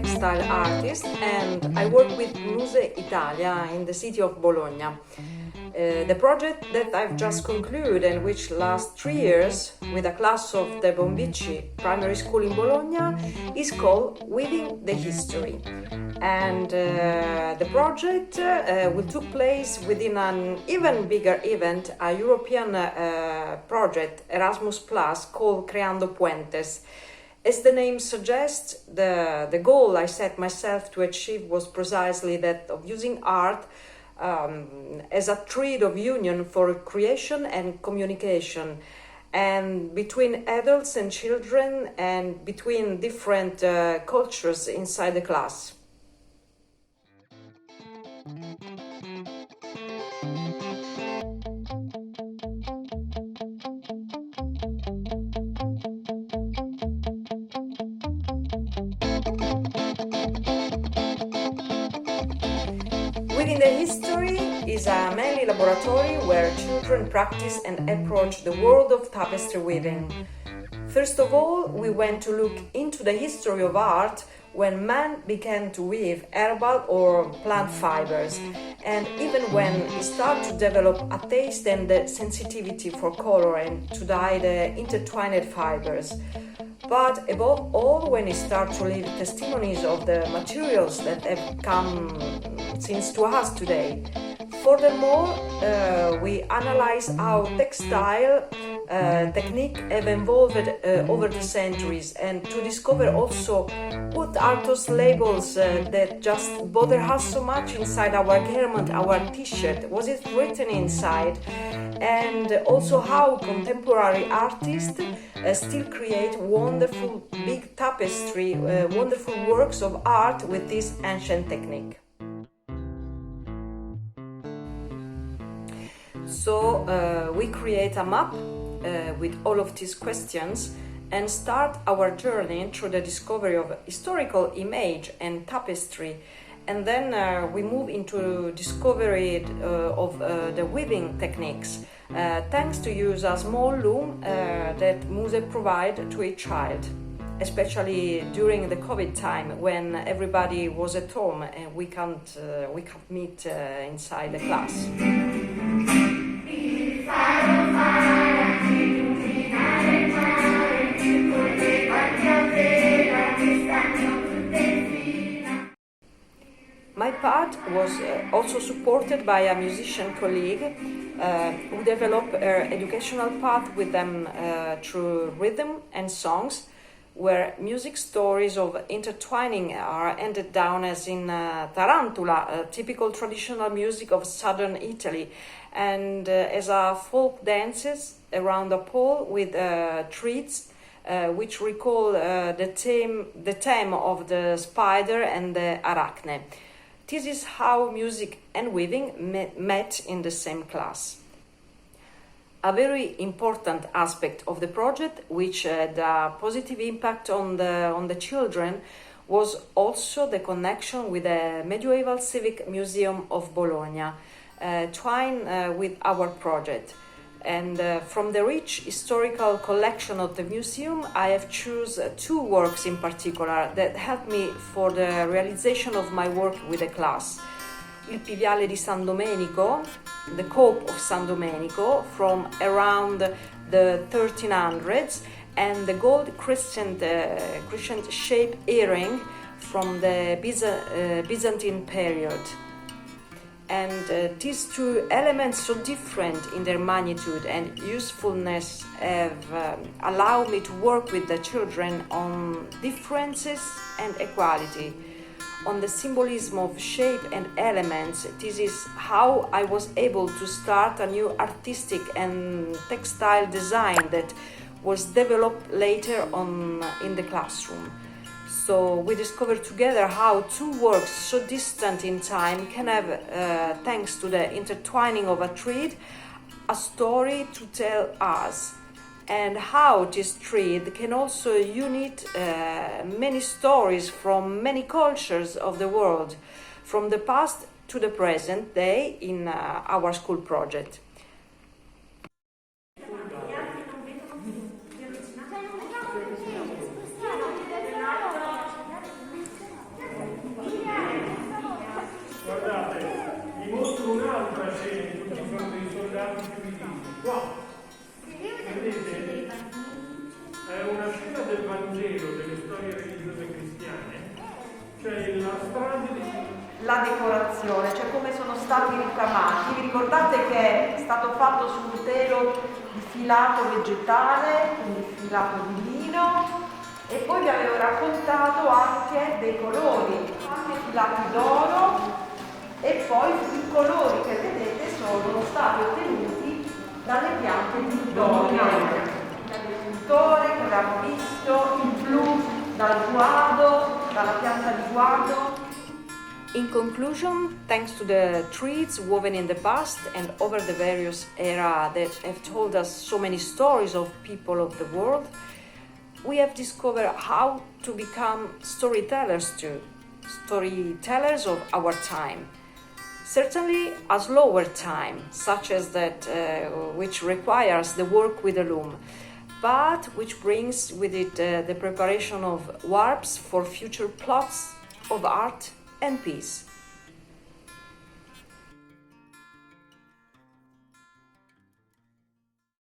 textile artist and I work with Musei Italia in the city of Bologna. The project that I've just concluded and which lasts 3 years with a class of the Bonvici primary school in Bologna is called Weaving the History. And the project will take place within an even bigger event, a European project, Erasmus Plus, called Creando Puentes. As the name suggests, the goal I set myself to achieve was precisely that of using art as a thread of union for creation and communication, and between adults and children, and between different cultures inside the class. Within the History is a mainly laboratory where children practice and approach the world of tapestry weaving. First of all, we went to look into the history of art when man began to weave herbal or plant fibers, and even when he started to develop a taste and the sensitivity for color and to dye the intertwined fibers. But above all, when he started to leave testimonies of the materials that have come since to us today. Furthermore, we analyze how textile technique have evolved over the centuries, and to discover also what are those labels that just bother us so much inside our garment, our t-shirt, was it written inside, and also how contemporary artists still create wonderful big tapestry, wonderful works of art with this ancient technique. So we create a map with all of these questions and start our journey through the discovery of historical image and tapestry, and then we move into discovery of the weaving techniques thanks to use a small loom that Mus-e provide to each child, especially during the COVID time when everybody was at home and we can't meet inside the class. My part was also supported by a musician colleague who developed an educational path with them through rhythm and songs, where music stories of intertwining are handed down as in tarantula, typical traditional music of southern Italy, and as a folk dances around a pole with treats which recall the theme of the spider and the arachne. This is how music and weaving met in the same class. A very important aspect of the project, which had a positive impact on the children, was also the connection with the Medieval Civic Museum of Bologna, twined with our project. And from the rich historical collection of the museum, I have chosen 2 works in particular that helped me for the realization of my work with the class. Il Piviale di San Domenico, the Cope of San Domenico from around the 1300s, and the gold crescent shaped earring from the Byzantine period. And these 2 elements, so different in their magnitude and usefulness, have allowed me to work with the children on differences and equality, on the symbolism of shape and elements. This is how I was able to start a new artistic and textile design that was developed later on in the classroom. So we discovered together how 2 works so distant in time can have, thanks to the intertwining of a thread, a story to tell us, and how this thread can also unite many stories from many cultures of the world, from the past to the present day in our school project. Cioè la strada la decorazione, cioè come sono stati ricamati. Vi ricordate che è stato fatto su un telo di filato vegetale, quindi filato di lino, e poi vi avevo raccontato anche dei colori, anche filati d'oro, e poi i colori che vedete sono stati ottenuti dalle piante di Vittoria, il pittore che avevamo visto, il blu dal guado, dalla pianta di guado. In conclusion, thanks to the threads woven in the past and over the various eras that have told us so many stories of people of the world, we have discovered how to become storytellers too, storytellers of our time. Certainly a slower time, such as that which requires the work with the loom, but which brings with it the preparation of warps for future plots of art and peace.